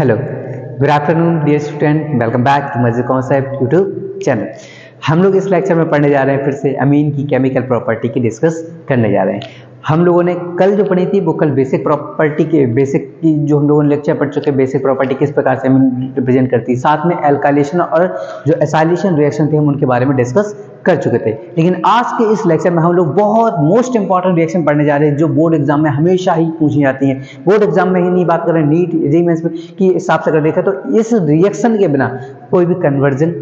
Hello, good afternoon dear student, welcome back to मजे concept YouTube channel. हम लोग इस लेक्चर में पढ़ने जा रहे हैं फिर से अमीन की केमिकल प्रॉपर्टी की डिस्कस करने जा रहे हैं। हम लोगों ने कल जो पढ़ी थी वो कल बेसिक प्रॉपर्टी के बेसिक की जो हम लोगों ने लेक्चर पढ़ चुके, बेसिक प्रॉपर्टी किस प्रकार से अमीन रिप्रेजेंट करती है, साथ में एल्काइलेशन और जो एसाइलेशन रिएक्शन थे हम उनके बारे में डिस्कस कर चुके थे। लेकिन आज के इस लेक्चर में हम लोग बहुत मोस्ट इंपॉर्टेंट रिएक्शन पढ़ने जा रहे हैं जो बोर्ड एग्जाम में हमेशा ही पूछी जाती हैं। बोर्ड एग्जाम में ही नहीं बात कर रहे, नीट जेईई मेंस की हिसाब से अगर देखा तो इस रिएक्शन के बिना कोई भी कन्वर्जन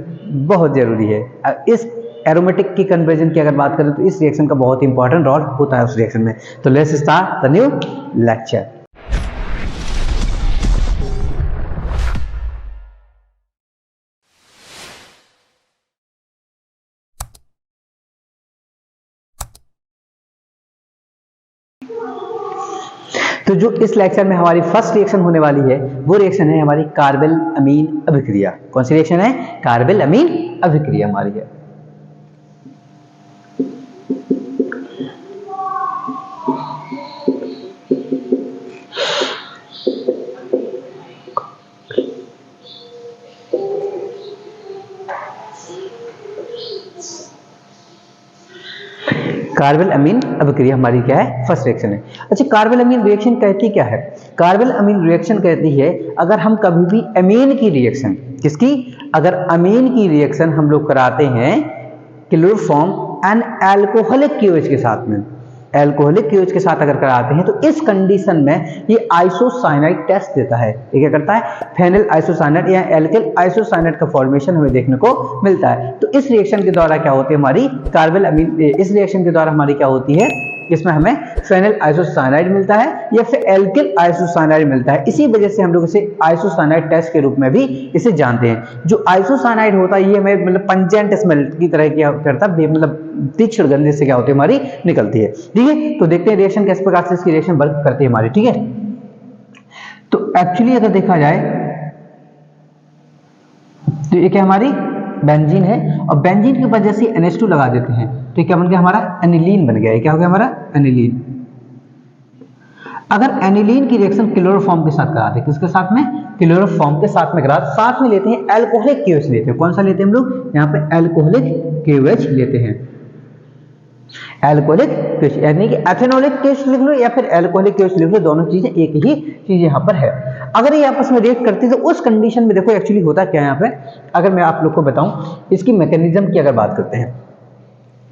बहुत जरूरी है। इस एरोमेटिक की कन्वर्जन की अगर बात करें तो इस रिएक्शन का बहुत इंपॉर्टेंट रोल होता है उस रिएक्शन में। तो let's start the new lecture. तो जो इस लेक्चर में हमारी फर्स्ट रिएक्शन होने वाली है वो रिएक्शन है हमारी कार्बेल अमीन अभिक्रिया। कौन सी रिएक्शन है? कार्बेल अमीन अभिक्रिया हमारी है। कार्बेल अमीन अभिक्रिया हमारी क्या है? फर्स्ट रिएक्शन है। अच्छा, कार्बेल अमीन रिएक्शन कहती क्या है? कार्बेल अमीन रिएक्शन कहती है अगर हम कभी भी अमीन की रिएक्शन, किसकी? अगर अमीन की रिएक्शन हम लोग कराते हैं क्लोरोफॉर्म एंड अल्कोहलिक क्यूएच के साथ में, एल्कोहलिक क्यूएच के साथ अगर कराते हैं तो इस कंडीशन में ये आइसोसाइनाइड टेस्ट देता है। ये क्या करता है? फेनिल आइसोसाइनाइड या एल्किल आइसोसाइनाइड का फॉर्मेशन हमें देखने को मिलता है। तो इस रिएक्शन के द्वारा क्या होती है हमारी कार्बेल अमीन, इस रिएक्शन के द्वारा हमारी क्या होती है, इसमें हमें फेनिल आइसोसाइनाइड मिलता है या फिर एल्किल आइसोसाइनाइड मिलता है। इसी वजह से हम लोग इसे आइसोसाइनाइड टेस्ट के रूप में भी इसे जानते हैं। जो आइसोसाइनाइड होता है ये हमें मतलब पंजेंट स्मेल की तरह क्या करता है, मतलब तीक्ष्ण गंध से क्या होती है हमारी निकलती है। ठीक है, तो देखते हैं रिएक्शन किस प्रकार से इसकी रिएक्शन वर्क करती है हमारी। ठीक है, तो एक्चुअली अगर देखा जाए तो ये क्या हमारी बेंजीन है और बेंजीन के ऊपर जैसे NH2 लगा देते हैं तो क्या बन गया हमारा? एनिलीन बन गया। क्या हो गया हमारा? एनिलीन। अगर एनिलीन की रिएक्शन क्लोरोफॉर्म के साथ कराते हैं, किसके साथ में? क्लोरोफॉर्म के साथ में करा, साथ में लेते हैं एल्कोहलिक क्यूएच लेते हैं। कौन सा लेते हैं हम लोग? यहाँ पे एल्कोहलिक क्यूएच लेते हैं। एल्कोहलिक क्यूएच यानी कि एथेनॉलिक क्यूएच लिख लो या फिर एल्कोहलिक क्यूएच लिख लो, दोनों चीजें एक ही चीज यहाँ पर है। अगर ये आपस में रिएक्ट करती है तो उस कंडीशन में देखो एक्चुअली होता क्या है यहाँ पे, अगर मैं आप लोग को बताऊं इसकी मैकेनिज्म की अगर बात करते हैं,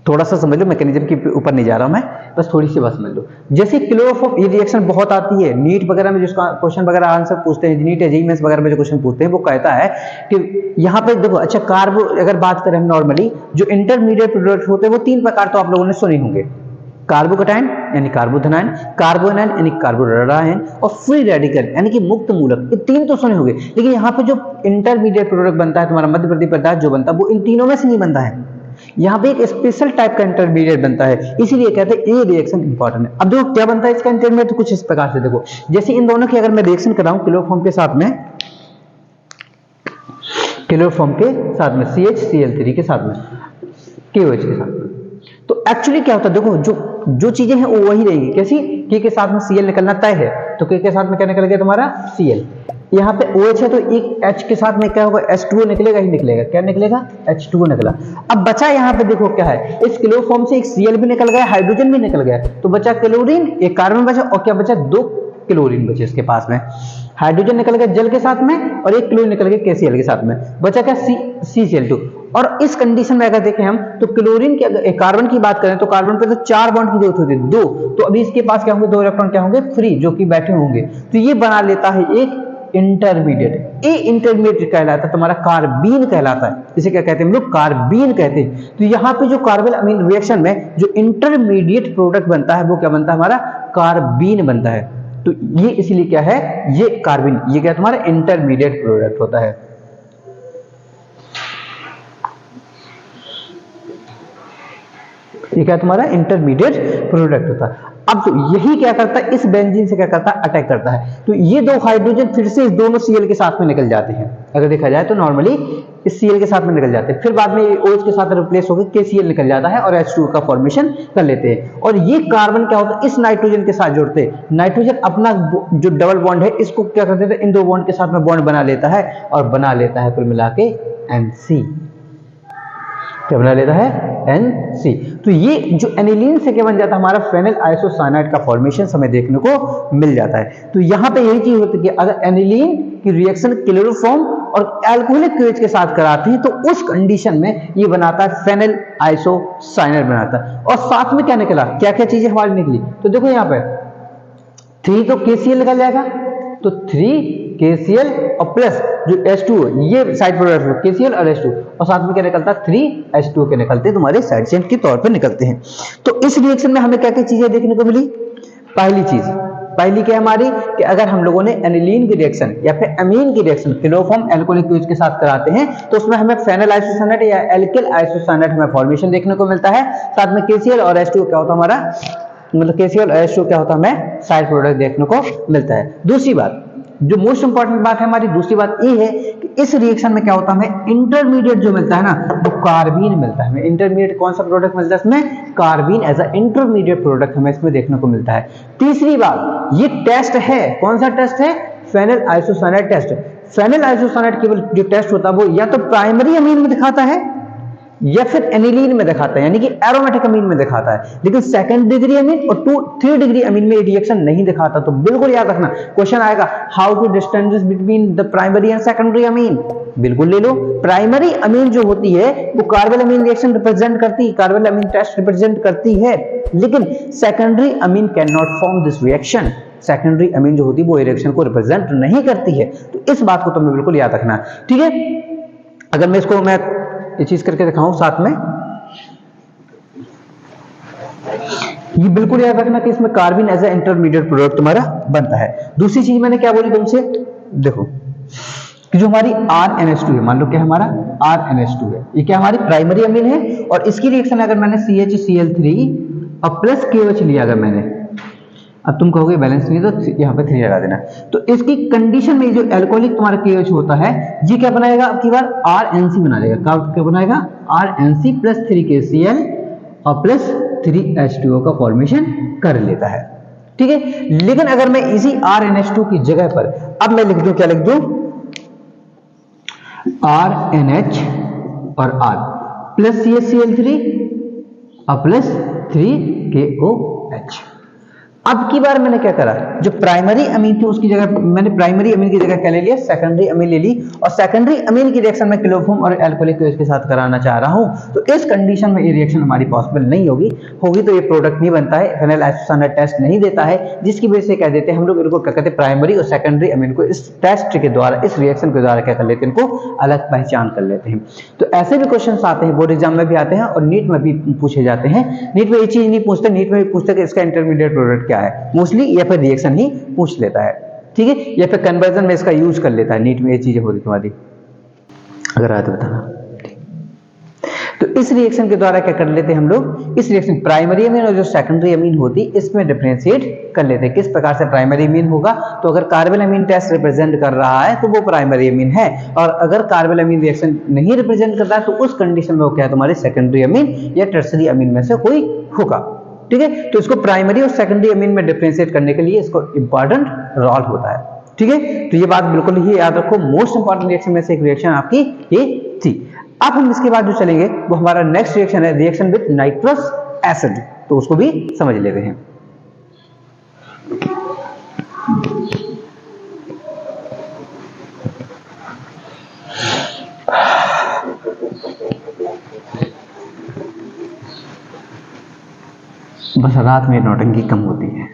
थोड़ा सा समझ लो, मैकेनिज्म के ऊपर नहीं जा रहा हूं मैं, बस थोड़ी सी बात समझ लो। जैसे क्लोरोफॉर्म, ये रिएक्शन बहुत आती है नीट वगैरह में, जिसका क्वेश्चन वगैरह आंसर पूछते हैं, नीट या जेईई मेंस वगैरह में जो क्वेश्चन पूछते हैं वो कहता है कि यहाँ पे देखो, अच्छा कार्बो अगर बात करें हम नॉर्मली जो इंटरमीडिएट प्रोडक्ट होते हैं वो तीन प्रकार तो आप लोगों ने सुने होंगे, कार्बोकैटायन यानी कार्बोधनायन, कार्बोनायन यानी कार्बोरेडायन और फ्री रेडिकल यानी कि मुक्त मूलक। ये तीन तो सुने होंगे, लेकिन यहाँ पे जो इंटरमीडिएट प्रोडक्ट बनता है तुम्हारा मध्य प्रदेश पदार्थ जो बनता है वो इन तीनों में से नहीं बनता है। यहाँ पे एक स्पेशल टाइप का इंटरमीडिएट बनता है, इसीलिए कहते हैं ये रिएक्शन इंपॉर्टेंट है। अब देखो क्या बनता है इसका इंटरमीडिएट, तो कुछ इस प्रकार से देखो, जैसे इन दोनों की अगर मैं रिएक्शन कराऊं क्लोरोफॉर्म के साथ में, क्लोरोफॉर्म के साथ में CHCl3 के साथ में, KOH के साथ में, तो एक्चुअली क्या होता है देखो, जो चीजें हैं वो वही रहेगी। कैसी? K के साथ में Cl निकलना तय है, तो K के साथ में क्या निकल गया तुम्हारा? Cl। यहाँ पे OH है तो एक H के साथ में क्या होगा? H2O निकलेगा ही निकलेगा। क्या निकलेगा? H2O निकला। अब बचा यहाँ पे देखो क्या है, इस क्लोरोफॉर्म से एक Cl भी निकल गया, हाइड्रोजन भी निकल गया, तो बचा क्लोरीन, एक कार्बन बचा और क्या बचा? दो क्लोरीन बचे इसके पास में, हाइड्रोजन निकल गया जल के साथ में और एक क्लोरीन निकल गया KCl के साथ में, बचा क्या? CCl2। और इस कंडीशन में अगर देखें हम तो क्लोरीन की अगर कार्बन की बात करें तो कार्बन पे तो 4 बॉन्ड की जरूरत होती है, 2, तो अभी इसके पास क्या होंगे? 2 इलेक्ट्रॉन क्या होंगे? फ्री, जो कि बैठे होंगे, तो ये बना लेता है एक इंटरमीडिएट। ये इंटरमीडिएट कहलाता है तुम्हारा कार्बीन कहलाता है। इसे क्या कहते हैं हम लोग? कार्बीन कहते हैं। तो यहाँ पे जो कार्बन अमीन रिएक्शन में जो इंटरमीडिएट प्रोडक्ट बनता है वो क्या बनता है हमारा? कार्बीन बनता है। तो ये इसलिए क्या है, ये कार्बन, ये क्या तुम्हारा इंटरमीडिएट प्रोडक्ट होता है। ये क्या तुम्हारा? इंटरमीडिएट प्रोडक्ट होता है। अब तो यही क्या करता है, इस बेंजीन से क्या करता है, अटैक करता है। तो ये दो हाइड्रोजन फिर से इस दोनों Cl के साथ में निकल जाते हैं। अगर देखा जाए तो नॉर्मली इस Cl के साथ में निकल जाते हैं, फिर बाद में OH के साथ रिप्लेस होकर KCl निकल जाता है और H2O का फॉर्मेशन कर लेते हैं। और ये कार्बन क्या होता है, इस नाइट्रोजन के साथ जोड़ते हैं। नाइट्रोजन अपना जो डबल बॉन्ड है इसको क्या कर देता है, इन दो बॉन्ड के साथ में बॉन्ड बना लेता है और बना लेता है कुल मिला के NC। क्या बना लेता है, NC। तो ये जो एनिलीन से क्या बन जाता है, हमारा फेनिल आइसोसाइनाइड का फॉर्मेशन हमें देखने को मिल जाता है। तो यहाँ पे यही चीज होती है कि अगर एनिलीन की रिएक्शन क्लोरोफॉर्म और अल्कोहलिक KOH के साथ कराते हैं तो उस कंडीशन में ये बनाता है फेनिल आइसोसाइनाइड बनाता है। और साथ में क्या निकला, क्या क्या चीजें हमारी निकली, तो देखो यहाँ पे 3 तो KCl निकल जाएगा, तो 3 KCl और प्लस जो H2O, ये साइड प्रोडक्ट है KCl और H2O, और साथ में क्या निकलता है 3 H2O के निकलते हैं, तुम्हारे साइड चेन के तौर पे निकलते हैं। तो इस रिएक्शन में हमें क्या क्या चीजें देखने को मिली। पहली क्या हमारी, कि अगर हम लोगों ने एनिलीन की रिएक्शन या फिर अमीन की रिएक्शन क्लोरोफॉर्म अल्कोहलिक KOH के साथ कराते हैं तो उसमें हमें फेनिल आइसोसाइनाइड या एल्किल आइसोसाइनाइड हमें फॉर्मेशन देखने को मिलता है। साथ में KCl और H2O क्या होता है हमारा, मतलब KCl और H2O क्या होता है, हमें साइड प्रोडक्ट देखने को मिलता है। दूसरी बात, जो मोस्ट इंपॉर्टेंट बात है हमारी, दूसरी बात ये है कि इस रिएक्शन में क्या होता है, हमें इंटरमीडिएट जो मिलता है ना, वो कार्बीन मिलता है। हमें इंटरमीडिएट कौन सा प्रोडक्ट मिलता है इसमें, carbene as a intermediate product हमें इसमें देखने को मिलता है। तीसरी बात, ये टेस्ट है, कौन सा टेस्ट है, phenyl isocyanide test. Phenyl isocyanide केवल जो टेस्ट होता है वो या तो प्राइमरी अमीन में दिखाता है या फिर एनिलीन में दिखाता है, यानी कि एरोमेटिक अमीन में दिखाता है, लेकिन सेकंड डिग्री अमीन और 3 डिग्री अमीन में रिएक्शन नहीं दिखाता। तो बिल्कुल याद रखना, क्वेश्चन आएगा how to distinguish between the primary and secondary amine. बिल्कुल ले लो, प्राइमरी अमीन जो होती है वो कार्बन अमीन रिएक्शन रिप्रेजेंट करती है, कार्बन अमीन टेस्ट रिप्रेजेंट करती है, लेकिन secondary amine can not form this reaction. Secondary amine जो होती है वो रिएक्शन को रिप्रेजेंट नहीं करती है। तो इस बात को तुम्हें बिल्कुल याद रखना, ठीक है। अगर मैं इसको ये चीज करके दिखाऊं साथ में, ये बिल्कुल याद रखना कि इसमें carbon as a intermediate product तुम्हारा बनता है। दूसरी चीज मैंने क्या बोली तुमसे, देखो कि जो हमारी RNH2 है, मान लो क्या हमारा RNH2 है, ये क्या हमारी प्राइमरी अमीन है, और इसकी रिएक्शन अगर मैंने CHCl3 और प्लस KOH लिया अगर मैंने, अब तुम कहोगे बैलेंस नहीं, तो यहाँ पे 3 लगा देना। तो इसकी कंडीशन में जो अल्कोहलिक तुम्हारा KOH होता है ये क्या बनाएगा, अब की बार RNC बना देगा। क्या बनाएगा, RNC प्लस 3 KCl और प्लस 3 H2O का फॉर्मेशन कर लेता है, ठीक है। लेकिन अगर मैं इसी RNH2 की जगह पर अब मैं लिख दूं, क्या लिख दूं, RNH और R प्लस CHCl3 और प्लस 3 KOH। अब की बार मैंने क्या करा, जो प्राइमरी अमीन थी उसकी जगह मैंने प्राइमरी अमीन की जगह क्या ले लिया, सेकेंडरी अमीन ले ली, और सेकेंडरी अमीन की रिएक्शन में क्लोरोफॉर्म और अल्कोहलिक KOH के साथ कराना चाह रहा हूं। तो इस कंडीशन में ये रिएक्शन हमारी पॉसिबल नहीं होगी तो ये प्रोडक्ट नहीं बनता है, फेनिल आइसोसाइनाइड टेस्ट नहीं देता है, जिसकी वजह से कह देते हैं हम लोग इनको क्या कहते हैं, प्राइमरी और सेकेंडरी अमीन को इस टेस्ट के द्वारा, इस रिएक्शन के द्वारा क्या कर लेते हैं, इनको अलग पहचान कर लेते हैं। तो ऐसे भी क्वेश्चन आते हैं, बोर्ड एग्जाम में भी आते हैं और नीट में भी पूछे जाते हैं। नीट में ये चीज नहीं पूछते, नीट में भी पूछते कि इसका इंटरमीडिएट प्रोडक्ट क्या है, मोस्टली या फिर रिएक्शन ही पूछ लेता है, ठीक है, या फिर कन्वर्जन में इसका यूज कर लेता है। नीट में ये चीजें होती तुम्हारी, अगर आए तो बताना। तो इस रिएक्शन के द्वारा क्या कर लेते हैं हम लोग, इस रिएक्शन प्राइमरी अमीन और जो सेकेंडरी अमीन होती है इसमें डिफरेंशिएट कर लेते हैं। किस प्रकार से प्राइमरी अमीन होगा, तो अगर कार्बन अमीन टेस्ट रिप्रेजेंट कर रहा है तो वो प्राइमरी अमीन है, और अगर कार्बन अमीन रिएक्शन नहीं रिप्रेजेंट करता है तो उस कंडीशन में वो क्या है, तुम्हारी सेकेंडरी अमीन या टर्सरी अमीन में से कोई होगा, ठीक है। तो इसको प्राइमरी और सेकेंडरी अमीन में डिफरेंशिएट करने के लिए इसको इंपॉर्टेंट रोल होता है, ठीक है। तो ये बात बिल्कुल ही याद रखो, मोस्ट इंपॉर्टेंट रिएक्शन में से एक रिएक्शन आपकी ये थी। अब हम इसके बाद जो चलेंगे वो हमारा नेक्स्ट रिएक्शन है, रिएक्शन विद नाइट्रस एसिड, तो उसको भी समझ लेते हैं। बस रात में नौटंकी कम होती है,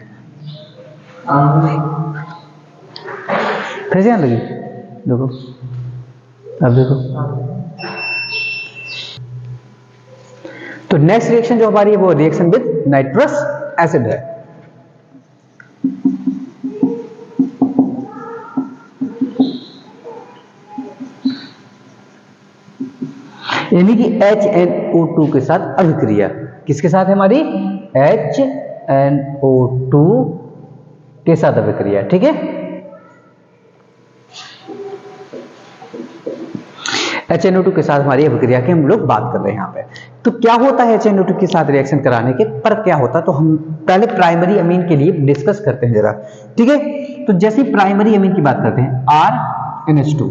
कैसे लगी, देखो अब देखो। तो नेक्स्ट रिएक्शन जो हमारी है वो रिएक्शन विद नाइट्रस एसिड है। यानी कि HNO2 के साथ अभिक्रिया, किसके साथ है हमारी, HNO2 HNO2 के साथ अभिक्रिया, ठीक है। HNO2 के साथ हमारी अभिक्रिया की हम लोग बात कर रहे हैं यहाँ पे। तो क्या होता है HNO2 के साथ रिएक्शन कराने के पर क्या होता है, तो हम पहले प्राइमरी अमीन के लिए डिस्कस करते हैं जरा, ठीक है। तो जैसे प्राइमरी अमीन की बात करते हैं, RNH2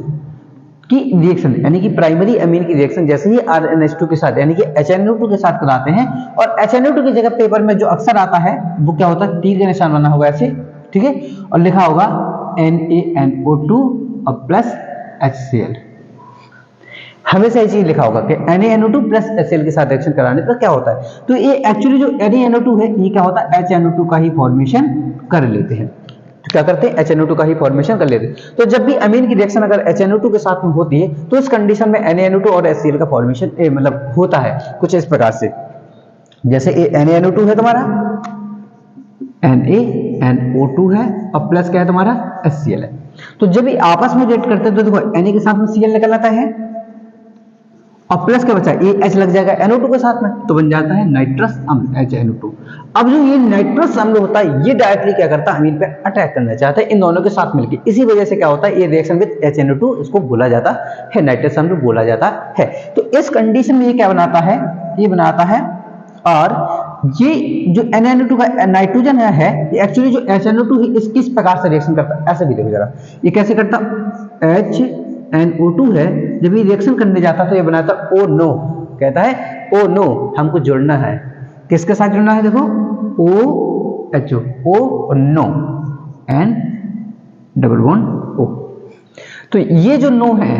की रिएक्शन, यानी कि प्राइमरी अमीन की रिएक्शन जैसे ही RNH2 के साथ यानी कि HNO2 के साथ कराते हैं, और HNO2 की जगह पेपर में जो अक्सर आता है वो क्या होता है, तीर का निशान बना होगा ऐसे, ठीक है, और लिखा होगा NaNO2 और प्लस HCl। हमेशा ये चीज लिखा होगा कि NaNO2 प्लस HCl के साथ रिएक्शन कराने पर क्या होता है, तो ये एक्चुअली जो NaNO2 है ये क्या होता है, HNO2 का ही फॉर्मेशन कर लेते हैं। तो क्या करते हैं, HNO2 का ही फॉर्मेशन कर लेते हैं। तो जब भी अमीन की रिएक्शन अगर HNO2 के साथ में होती है तो इस कंडीशन में NaNO2 और HCl का फॉर्मेशन मतलब होता है कुछ इस प्रकार से। जैसे ये NaNO2 है तुम्हारा, NaNO2 है और प्लस क्या है तुम्हारा, HCl है। तो जब भी आपस में रिएक्ट करते हैं तो देखो Na के साथ में Cl निकल आता है और प्लस क्या बचा, ये H लग जाएगा NO2 के साथ में, तो बन जाता है नाइट्रस अम्ल HNO2। अब जो ये नाइट्रस अम्ल होता है ये डायरेक्टली क्या करता है, अमीन पे अटैक करना चाहता है इन दोनों के साथ मिलकर। इसी वजह से क्या होता है, ये रिएक्शन विद HNO2 इसको बोला जाता है नाइट्रस अम्ल बोला जाता है। तो इस कंडीशन में ये क्या बनाता है, ये बनाता है, और ये जो NaNO2 का नाइट्रोजन है ये एक्चुअली जो HNO2 है इस किस प्रकार से रिएक्शन करता है, ऐसे भी देखो जरा, ये कैसे करता, HNO2 है, जब ये रिएक्शन करने जाता तो ये बनाता ओ नो, कहता है ओ नो हमको जुड़ना है, किसके साथ जुड़ना है, देखो OHO, oh no, N double bond O। तो ये जो नो है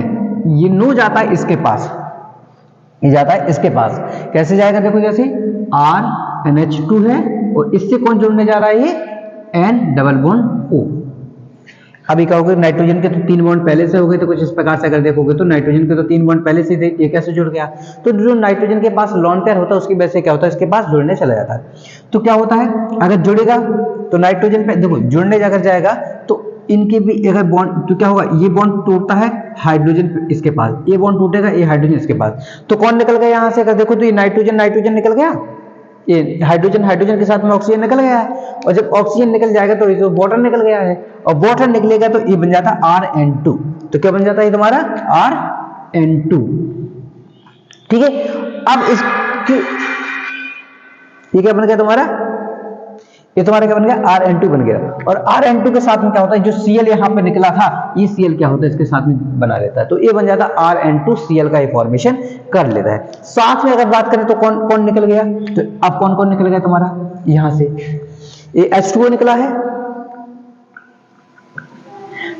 ये नो जाता है इसके पास, ये जाता है इसके पास, कैसे जाएगा देखो, जैसे RNH2 है और इससे कौन जुड़ने जा रहा है, ये N डबल बॉन्ड O। अभी कहोगे नाइट्रोजन के तो 3 बॉन्ड पहले से हो गए, तो कुछ इस प्रकार से अगर देखोगे तो नाइट्रोजन के तो 3 बॉन्ड पहले से थे, ये कैसे जुड़ गया, तो जो नाइट्रोजन के पास लॉन पेयर होता है उसकी वजह से क्या होता है, इसके पास जुड़ने चला जाता है। तो क्या होता है, अगर जुड़ेगा तो नाइट्रोजन पे देखो जुड़ने अगर जाएगा तो इनके भी अगर बॉन्ड, तो क्या होगा, ये बॉन्ड टूटता है हाइड्रोजन इसके पास, ये बॉन्ड टूटेगा ये हाइड्रोजन इसके पास, तो कौन निकल गया यहाँ से, अगर देखो तो ये नाइट्रोजन नाइट्रोजन निकल गया, ये हाइड्रोजन हाइड्रोजन के साथ में ऑक्सीजन निकल गया है, और जब ऑक्सीजन निकल जाएगा तो ये जो वाटर निकल गया है, और वाटर निकलेगा तो ये बन जाता है RN2। तो क्या बन जाता है ये तुम्हारा RN2, ठीक है। अब इस ये क्या बन गया तुम्हारा, ये तुम्हारा क्या बन गया, RN2 बन गया। और RN2 के साथ में क्या होता है, जो Cl यहाँ पे निकला था ये Cl क्या होता है इसके साथ में बना लेता है, तो ये बन जाता है RN2Cl का फॉर्मेशन कर लेता है। साथ में अगर बात करें तो कौन कौन निकल गया, तो अब कौन कौन निकल गया तुम्हारा, यहां से ये H2O निकला है,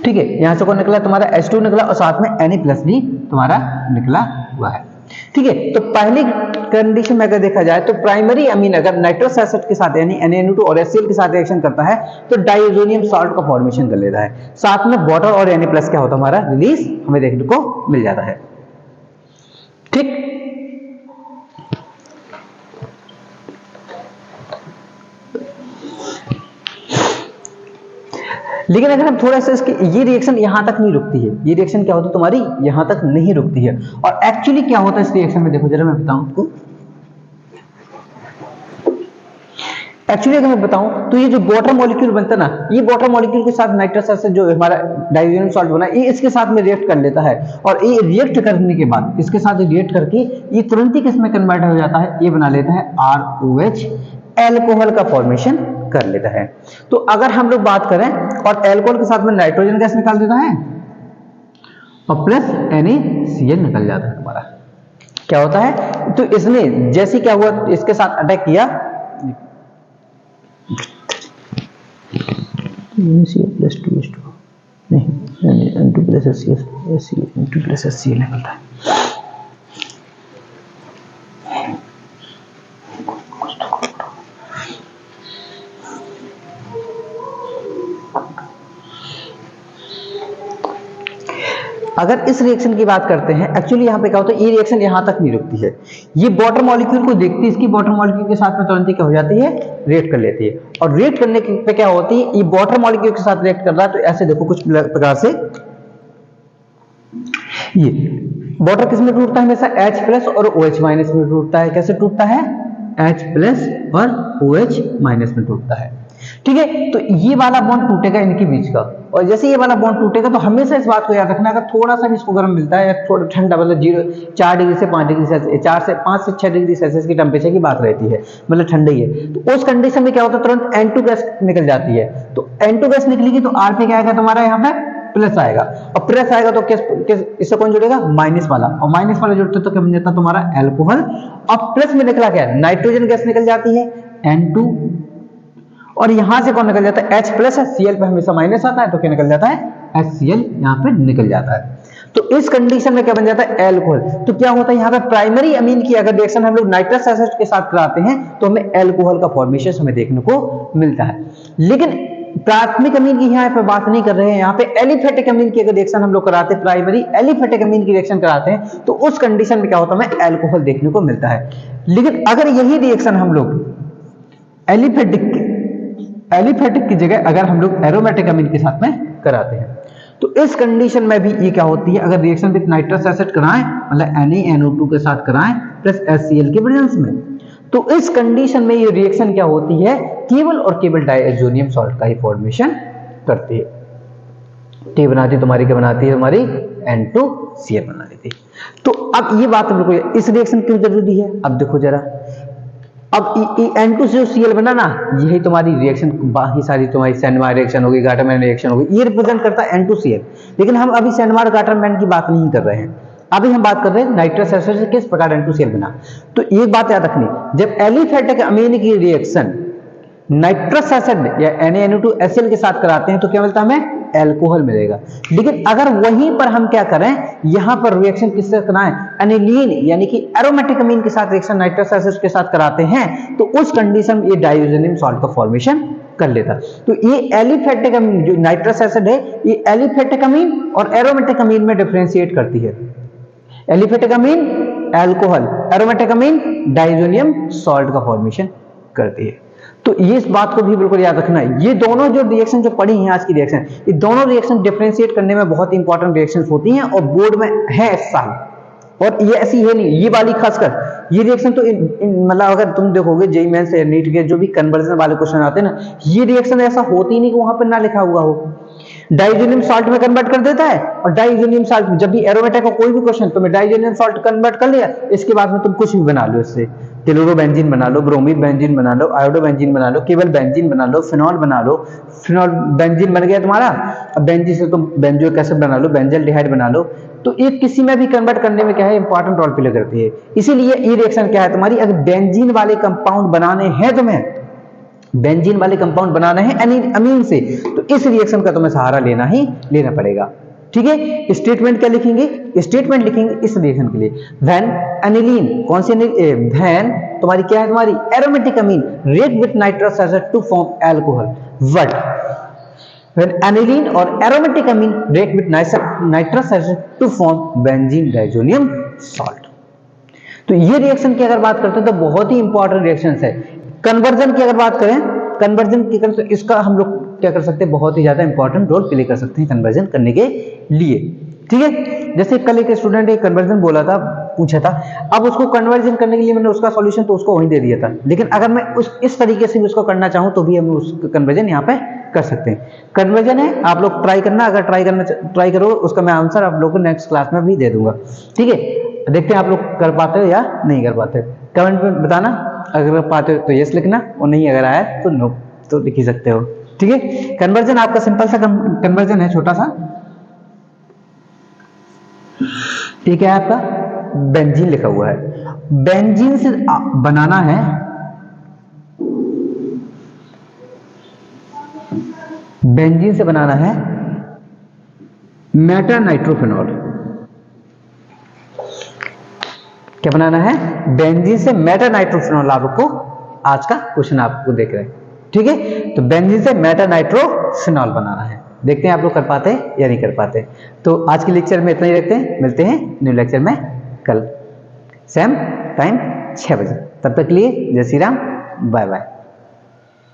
ठीक है, यहां से कौन निकला तुम्हारा H2 निकला, और साथ में Na+ भी तुम्हारा निकला हुआ है, ठीक है। तो पहली कंडीशन में अगर देखा जाए तो प्राइमरी अमीन अगर नाइट्रस एसिड के साथ यानी NaNO2 और HCl के साथ रिएक्शन करता है तो डाइएजोनियम साल्ट का फॉर्मेशन कर लेता है, साथ में वाटर और Na+ क्या होता है हमारा रिलीज हमें देखने को मिल जाता है, ठीक। लेकिन अगर हम थोड़ा सा इसके, ये रिएक्शन यहां तक नहीं रुकती है, ये रिएक्शन क्या होती है तुम्हारी यहां तक नहीं रुकती है, और एक्चुअली क्या होता है इस रिएक्शन में देखो जरा मैं बताऊं आपको। एक्चुअली अगर मैं बताऊं तो ये जो वाटर मॉलिक्यूल बनता है ना, ये वाटर मॉलिक्यूल के साथ नाइट्रस एसिड जो हमारा डाइजेनियम सॉल्ट बना ये इसके साथ में रिएक्ट कर लेता है, और ये रिएक्ट करने के बाद इसके साथ रिएक्ट करके ये तुरंत ही किसमें कन्वर्ट हो जाता है, ये बना लेता है ROH, एल्कोहल का फॉर्मेशन कर लेता है। तो अगर हम लोग बात करें और एल्कोहल के साथ में नाइट्रोजन गैस निकाल देता है और प्लस NaCl निकल जाता है तुम्हारा, क्या होता है, तो इसने जैसे क्या हुआ इसके साथ अटैक किया, Cl+2H2 नहीं N2+HCl निकलता है। अगर इस रिएक्शन की बात करते हैं, एक्चुअली यहाँ पे क्या होता है, ये रिएक्शन यहाँ तक नहीं रुकती है, ये वाटर मॉलिक्यूल को देखती है, इसकी वाटर मॉलिक्यूल के साथ में तुरंत ही क्या हो जाती है, रिएक्ट कर लेती है, और रिएक्ट करने पे क्या होती है, ये वाटर मॉलिक्यूल के साथ रिएक्ट कर रहा है, तो ऐसे देखो कुछ प्रकार से ये वाटर किस में टूटता है, हमेशा H+ और OH- में टूटता है, कैसे टूटता है, H प्लस और OH माइनस में टूटता है। ठीक है, तो ये वाला बॉन्ड टूटेगा इनके बीच का, और जैसे ये वाला बॉन्ड टूटेगा तो हमेशा इस बात को याद रखना, अगर थोड़ा सा भी इसको गर्म मिलता है या थोड़ा ठंडा, मतलब 4 डिग्री से 5 डिग्री सेल्सियस, 4 से 5 से 6 डिग्री सेल्सियस की टेम्परेचर की बात रहती है, मतलब ठंडी है, तो उस कंडीशन में क्या होता है, तुरंत N2 गैस निकल जाती है। तो N2 गैस निकलेगी तो R पे क्या आएगा तुम्हारा, यहाँ पे प्लस आएगा, और प्लस आएगा तो इससे कौन जुड़ेगा, माइनस वाला, और माइनस वाला जुड़ते तो क्या बन जाता तुम्हारा एल्कोहल, और प्लस में निकला क्या, नाइट्रोजन गैस निकल जाती है N2, और यहां से कौन निकल जाता है, H प्लस है, Cl पे हमेशा माइनस आता है तो क्या निकल जाता है, HCl यहां पे निकल जाता है। तो इस कंडीशन में क्या बन जाता है, एल्कोहल। तो क्या होता है यहाँ पे, प्राइमरी अमीन की अगर रिएक्शन हम लोग नाइट्रस एसिड के साथ कराते हैं तो हमें एल्कोहल का फॉर्मेशन हमें देखने को मिलता है। लेकिन प्राथमिक अमीन की यहाँ पे बात नहीं कर रहे हैं, यहाँ पे एलिफेटिक अमीन की अगर रिएक्शन हम लोग कराते हैं, प्राइमरी एलिफेटिक अमीन की रिएक्शन कराते हैं, तो उस कंडीशन में क्या होता है, हमें एल्कोहल देखने को मिलता है। लेकिन अगर यही रिएक्शन हम लोग एलिफेटिक की जगह अगर हम लोग एरोमेटिक अमीन के साथ में कराते हैं, तो इस कंडीशन में भी ये क्या होती है, अगर रिएक्शन विद नाइट्रस एसिड कराएं, मतलब NaNO2 के साथ कराएं प्लस HCl के प्रेजेंस में, तो इस कंडीशन में ये रिएक्शन क्या होती है, केवल और केवल डायजोनियम सॉल्ट का ही फॉर्मेशन करती है। टी बनाती तुम्हारी, क्या बनाती है तुम्हारी, N2Cl बना देती है। तो अब ये बात हम लोग को, इस रिएक्शन क्यों जरूरी है, अब देखो जरा, अब N2 से जो Cl बना ना, यही तुम्हारी रिएक्शन, बाकी सारी तुम्हारी सैंडमायर रिएक्शन होगी, गाटरमैन रिएक्शन होगी, ये रिप्रेजेंट करता है N2Cl। लेकिन हम अभी सैंडमायर गाटरमैन की बात नहीं कर रहे हैं, अभी हम बात कर रहे हैं नाइट्रस एसिड से किस प्रकार N2Cl बना। तो एक बात याद रखनी, जब एलिफेटिक अमीन की रिएक्शन नाइट्रस एसिड या NaNO2HCl के साथ कराते हैं तो क्या मिलता है, हमें एल्कोहल मिलेगा। लेकिन अगर वहीं पर हम क्या करें, यहां पर रिएक्शन किससे कराएं, एनिलीन यानी कि एरोमेटिक अमीन के साथ रिएक्शन नाइट्रस एसिड के साथ कराते हैं, तो उस कंडीशन में ये डायजोनियम सॉल्ट का फॉर्मेशन कर लेता। तो ये एलिफेटिक अमीन जो नाइट्रस एसिड है, ये एलिफेटिक अमीन और एरोमेटिक अमीन में डिफरेंशिएट करती है। एलिफेटिक अमीन एल्कोहल, एरोमेटिक अमीन डायजोनियम सॉल्ट का फॉर्मेशन करती है। तो ये इस बात को भी बिल्कुल याद रखना है, ये दोनों जो रिएक्शन जो पढ़ी हैं आज की रिएक्शन, ये दोनों रिएक्शन डिफरेंशिएट करने में बहुत इंपॉर्टेंट रिएक्शंस होती हैं और बोर्ड में है इस साल, और ये ऐसी है नहीं, ये वाली खासकर ये रिएक्शन तो मतलब अगर तुम देखोगे जेईई मेंस या नीट के जो भी कन्वर्जन वाले क्वेश्चन आते हैं ना, ये रिएक्शन ऐसा होती नहीं कि वहां पर ना लिखा हुआ हो। डाइजोनियम सॉल्ट में कन्वर्ट कर देता है, और डाइजोनियम सॉल्ट जब भी एरोमेटिक का कोई भी क्वेश्चन तुम्हें डाइजोनियम सॉल्ट कन्वर्ट कर लिया, इसके बाद में तुम कुछ भी बना लो, इससे टेलोरोबेंजीन बना लो, ब्रोमीड बेंजीन बना लो, आयोडोबेंजीन बना लो, केवल बेंजीन बना लो, फिनॉल बना लो, फिनॉल बेंजीन बन गया तुम्हारा, अब बेंजीन से तुम बेंजोइक एसिड बना लो, बेंजल्डिहाइड बना लो। तो ये किसी में भी कन्वर्ट करने में क्या है, इंपॉर्टेंट रोल प्ले करती है। इसीलिए ये रिएक्शन क्या है तुम्हारी, अगर बेंजीन वाले कंपाउंड बनाने हैं तुम्हें, बेंजीन वाले कंपाउंड बनाना है अमीन से, तो इस रिएक्शन का तुम्हें सहारा लेना पड़ेगा। ठीक है, स्टेटमेंट क्या लिखेंगे, स्टेटमेंट लिखेंगे इस रिएक्शन के लिए, व्हेन एनिलीन, कौन सी व्हेन तुम्हारी क्या है, तुम्हारी aromatic amine react with nitrous acid to form alcohol, what when aniline और aromatic amine react with nitrous acid to form benzene diazonium salt. तो ये रिएक्शन की अगर बात करते हैं तो बहुत ही इंपॉर्टेंट रिएक्शंस है। कन्वर्जन की अगर बात करें, कन्वर्जन की करें तो इसका हम लोग क्या कर सकते हैं, बहुत ही ज्यादा इंपॉर्टेंट रोल प्ले कर सकते हैं कन्वर्जन करने के लिए। ठीक है, जैसे कल एक स्टूडेंट ने कन्वर्जन बोला था, पूछा था, अब उसको कन्वर्जन करने के लिए मैंने उसका सॉल्यूशन तो उसको वहीं दे दिया था, लेकिन अगर मैं इस तरीके से भी उसको करना चाहूँ तो भी हम उस कन्वर्जन यहाँ पे कर सकते हैं। कन्वर्जन है, आप लोग ट्राई करना, अगर ट्राई करोगे उसका मैं आंसर आप लोगों को नेक्स्ट क्लास में भी दे दूंगा। ठीक है, देखते हैं आप लोग कर पाते हो या नहीं कर पाते, कमेंट में बताना, अगर पाते हो तो यस लिखना, और नहीं अगर आया तो नो तो लिख ही सकते हो। ठीक है, कन्वर्जन आपका सिंपल सा कन्वर्जन है, छोटा सा। ठीक है, आपका बेंजीन लिखा हुआ है, बेंजीन से बनाना है मेटा नाइट्रोफिनॉल। क्या बनाना है, बेंजीन से मेटा नाइट्रोफिनॉल। आपको आज का क्वेश्चन आपको देख रहे हैं। ठीक है, तो बेंजीन से मेटा नाइट्रोफिनॉल बनाना है, देखते हैं आप लोग कर पाते हैं या नहीं कर पाते। तो आज के लेक्चर में इतना ही रखते हैं, मिलते हैं न्यू लेक्चर में कल सेम टाइम 6 बजे। तब तक के लिए जय श्री राम, बाय बाय।